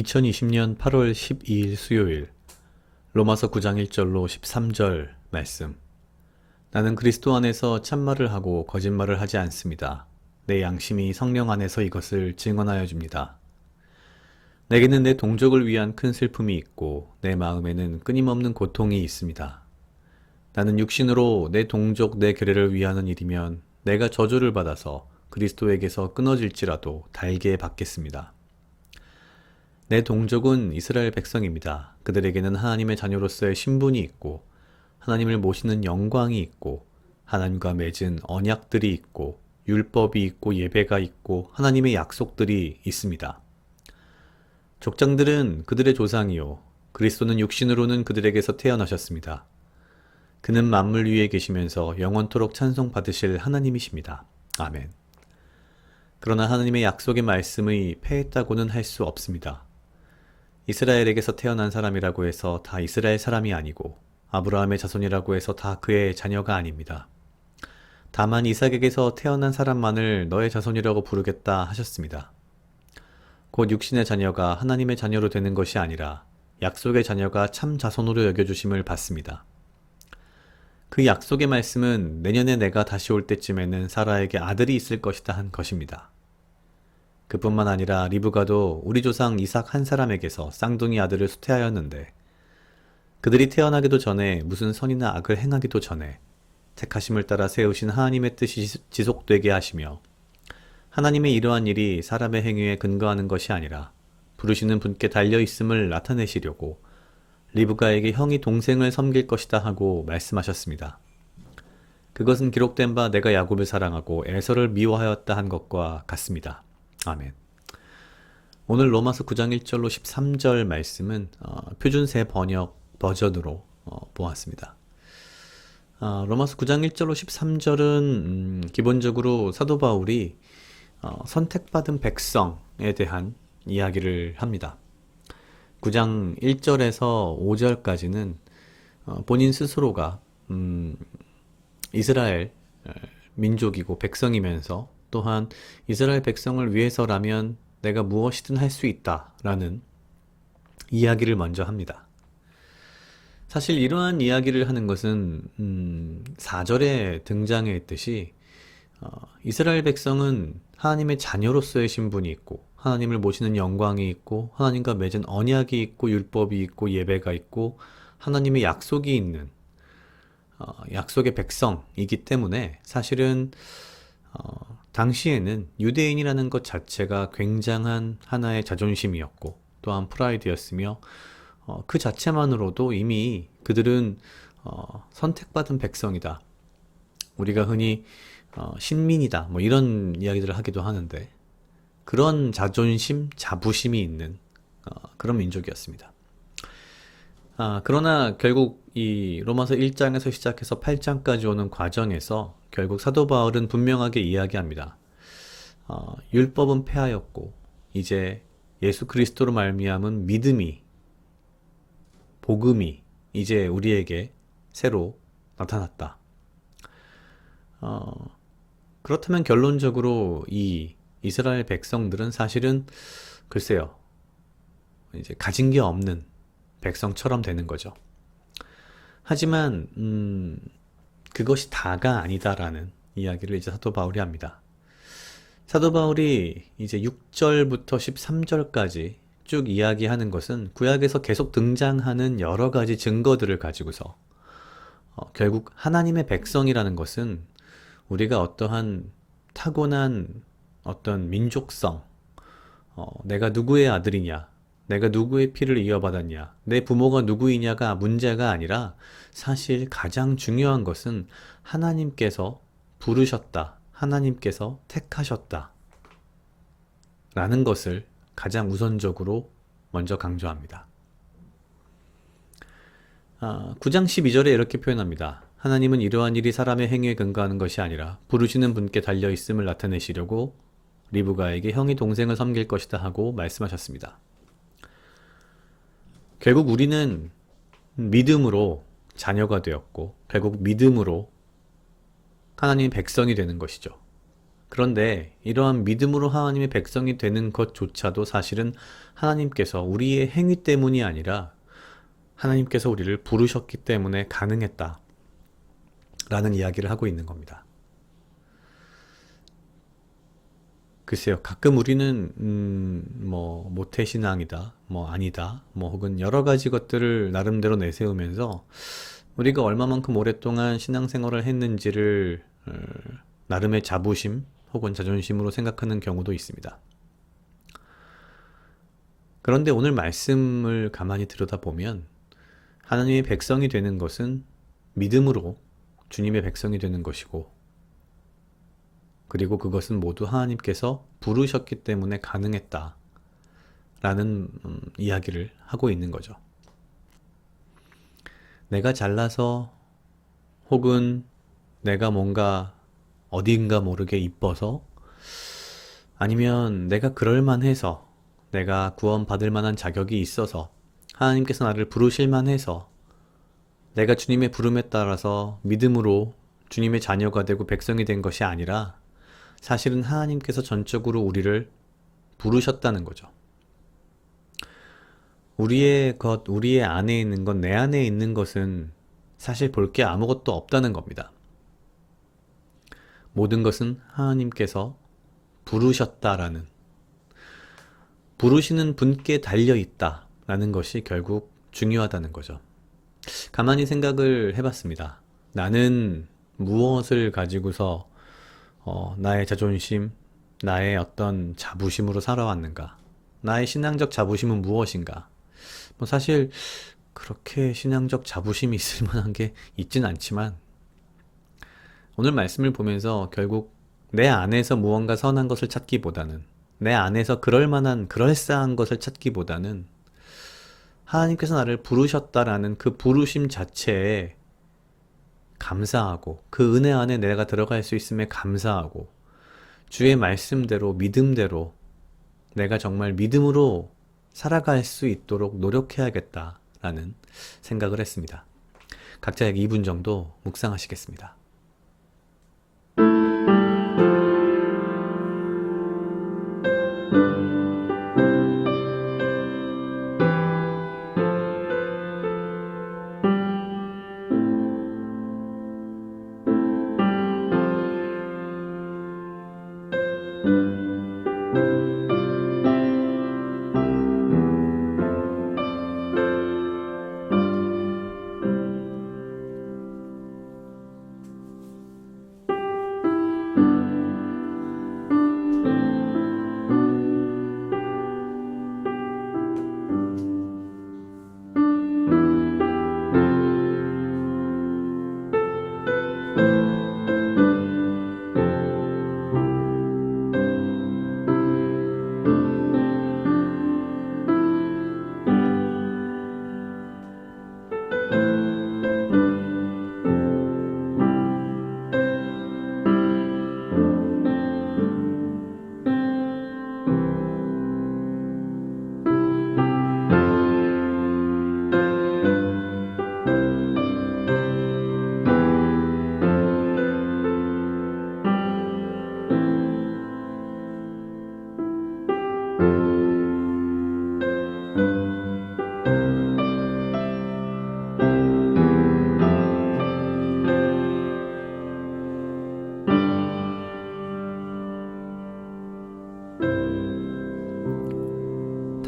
2020년 8월 12일 수요일 로마서 9장 1절로 13절 말씀. 나는 그리스도 안에서 참말을 하고 거짓말을 하지 않습니다. 내 양심이 성령 안에서 이것을 증언하여 줍니다. 내게는 내 동족을 위한 큰 슬픔이 있고 내 마음에는 끊임없는 고통이 있습니다. 나는 육신으로 내 동족 내 교례를 위하는 일이면 내가 저주를 받아서 그리스도에게서 끊어질지라도 달게 받겠습니다. 내 동족은 이스라엘 백성입니다. 그들에게는 하나님의 자녀로서의 신분이 있고 하나님을 모시는 영광이 있고 하나님과 맺은 언약들이 있고 율법이 있고 예배가 있고 하나님의 약속들이 있습니다. 족장들은 그들의 조상이요 그리스도는 육신으로는 그들에게서 태어나셨습니다. 그는 만물 위에 계시면서 영원토록 찬송받으실 하나님이십니다. 아멘. 그러나 하나님의 약속의 말씀이 패했다고는 할 수 없습니다. 이스라엘에게서 태어난 사람이라고 해서 다 이스라엘 사람이 아니고 아브라함의 자손이라고 해서 다 그의 자녀가 아닙니다. 다만 이삭에게서 태어난 사람만을 너의 자손이라고 부르겠다 하셨습니다. 곧 육신의 자녀가 하나님의 자녀로 되는 것이 아니라 약속의 자녀가 참 자손으로 여겨주심을 받습니다. 그 약속의 말씀은 내년에 내가 다시 올 때쯤에는 사라에게 아들이 있을 것이다 한 것입니다. 그뿐만 아니라 리브가도 우리 조상 이삭 한 사람에게서 쌍둥이 아들을 수태하였는데 그들이 태어나기도 전에 무슨 선이나 악을 행하기도 전에 택하심을 따라 세우신 하나님의 뜻이 지속되게 하시며 하나님의 이러한 일이 사람의 행위에 근거하는 것이 아니라 부르시는 분께 달려있음을 나타내시려고 리브가에게 형이 동생을 섬길 것이다 하고 말씀하셨습니다. 그것은 기록된 바 내가 야곱을 사랑하고 에서를 미워하였다 한 것과 같습니다. 아멘. 오늘 로마서 9장 1절로 13절 말씀은 표준세 번역 버전으로 보았습니다. 로마서 9장 1절로 13절은 기본적으로 사도 바울이 선택받은 백성에 대한 이야기를 합니다. 9장 1절에서 5절까지는 본인 스스로가 이스라엘 민족이고 백성이면서 또한 이스라엘 백성을 위해서라면 내가 무엇이든 할 수 있다라는 이야기를 먼저 합니다. 사실 이러한 이야기를 하는 것은 4절에 등장했듯이 이스라엘 백성은 하나님의 자녀로서의 신분이 있고 하나님을 모시는 영광이 있고 하나님과 맺은 언약이 있고 율법이 있고 예배가 있고 하나님의 약속이 있는 약속의 백성이기 때문에 사실은 당시에는 유대인이라는 것 자체가 굉장한 하나의 자존심이었고 또한 프라이드였으며 그 자체만으로도 이미 그들은 선택받은 백성이다. 우리가 흔히 신민이다. 뭐 이런 이야기들을 하기도 하는데 그런 자존심, 자부심이 있는 그런 민족이었습니다. 그러나 결국 이 로마서 1장에서 시작해서 8장까지 오는 과정에서 결국 사도 바울은 분명하게 이야기합니다. 율법은 폐하였고 이제 예수 그리스도로 말미암은 믿음이 복음이 이제 우리에게 새로 나타났다. 그렇다면 결론적으로 이 이스라엘 백성들은 사실은 글쎄요, 이제 가진 게 없는 백성처럼 되는 거죠. 하지만 그것이 다가 아니다라는 이야기를 이제 사도 바울이 합니다. 사도 바울이 이제 6절부터 13절까지 쭉 이야기하는 것은 구약에서 계속 등장하는 여러 가지 증거들을 가지고서 결국 하나님의 백성이라는 것은 우리가 어떠한 타고난 어떤 민족성, 내가 누구의 아들이냐, 내가 누구의 피를 이어받았냐, 내 부모가 누구이냐가 문제가 아니라 사실 가장 중요한 것은 하나님께서 부르셨다, 하나님께서 택하셨다 라는 것을 가장 우선적으로 먼저 강조합니다. 9장 12절에 이렇게 표현합니다. 하나님은 이러한 일이 사람의 행위에 근거하는 것이 아니라 부르시는 분께 달려있음을 나타내시려고 리브가에게 형이 동생을 섬길 것이다 하고 말씀하셨습니다. 결국 우리는 믿음으로 자녀가 되었고 결국 믿음으로 하나님의 백성이 되는 것이죠. 그런데 이러한 믿음으로 하나님의 백성이 되는 것조차도 사실은 하나님께서 우리의 행위 때문이 아니라 하나님께서 우리를 부르셨기 때문에 가능했다 라는 이야기를 하고 있는 겁니다. 글쎄요, 가끔 우리는 모태신앙이다, 아니다, 혹은 여러 가지 것들을 나름대로 내세우면서 우리가 얼마만큼 오랫동안 신앙생활을 했는지를 나름의 자부심 혹은 자존심으로 생각하는 경우도 있습니다. 그런데 오늘 말씀을 가만히 들여다보면 하나님의 백성이 되는 것은 믿음으로 주님의 백성이 되는 것이고, 그리고 그것은 모두 하나님께서 부르셨기 때문에 가능했다 라는 이야기를 하고 있는 거죠. 내가 잘나서 혹은 내가 뭔가 어딘가 모르게 이뻐서, 아니면 내가 그럴만해서, 내가 구원받을 만한 자격이 있어서, 하나님께서 나를 부르실 만해서, 내가 주님의 부름에 따라서 믿음으로 주님의 자녀가 되고 백성이 된 것이 아니라 사실은 하나님께서 전적으로 우리를 부르셨다는 거죠. 우리의 안에 있는 것, 내 안에 있는 것은 사실 볼 게 아무것도 없다는 겁니다. 모든 것은 하나님께서 부르셨다라는, 부르시는 분께 달려있다라는 것이 결국 중요하다는 거죠. 가만히 생각을 해봤습니다. 나는 무엇을 가지고서 나의 자존심, 나의 어떤 자부심으로 살아왔는가? 나의 신앙적 자부심은 무엇인가? 사실 그렇게 신앙적 자부심이 있을 만한 게 있진 않지만, 오늘 말씀을 보면서 결국 내 안에서 무언가 선한 것을 찾기보다는, 내 안에서 그럴 만한 그럴싸한 것을 찾기보다는 하나님께서 나를 부르셨다라는 그 부르심 자체에 감사하고, 그 은혜 안에 내가 들어갈 수 있음에 감사하고, 주의 말씀대로 믿음대로 내가 정말 믿음으로 살아갈 수 있도록 노력해야겠다라는 생각을 했습니다. 각자 약 2분 정도 묵상하시겠습니다.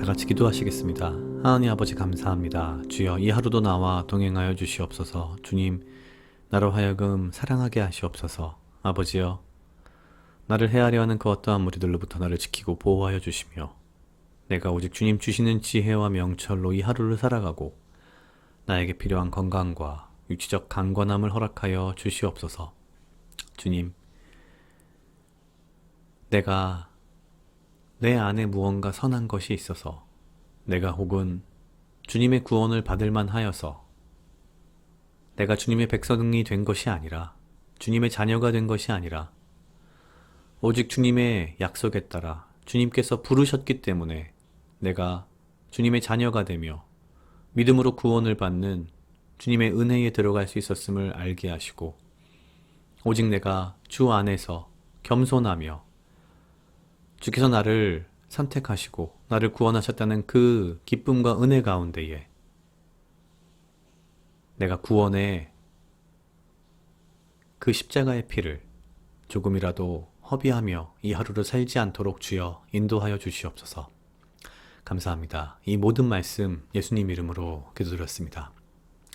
다 같이 기도하시겠습니다. 하나님 아버지 감사합니다. 주여, 이 하루도 나와 동행하여 주시옵소서. 주님, 나로 하여금 사랑하게 하시옵소서. 아버지여, 나를 헤아려 하는 그 어떠한 무리들로부터 나를 지키고 보호하여 주시며, 내가 오직 주님 주시는 지혜와 명철로 이 하루를 살아가고 나에게 필요한 건강과 육체적 강건함을 허락하여 주시옵소서. 주님, 내가 내 안에 무언가 선한 것이 있어서, 내가 혹은 주님의 구원을 받을 만하여서 내가 주님의 백성이 된 것이 아니라, 주님의 자녀가 된 것이 아니라 오직 주님의 약속에 따라 주님께서 부르셨기 때문에 내가 주님의 자녀가 되며 믿음으로 구원을 받는 주님의 은혜에 들어갈 수 있었음을 알게 하시고, 오직 내가 주 안에서 겸손하며 주께서 나를 선택하시고 나를 구원하셨다는 그 기쁨과 은혜 가운데에 내가 구원의 그 십자가의 피를 조금이라도 허비하며 이 하루를 살지 않도록 주여 인도하여 주시옵소서. 감사합니다. 이 모든 말씀 예수님 이름으로 기도드렸습니다.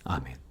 아멘.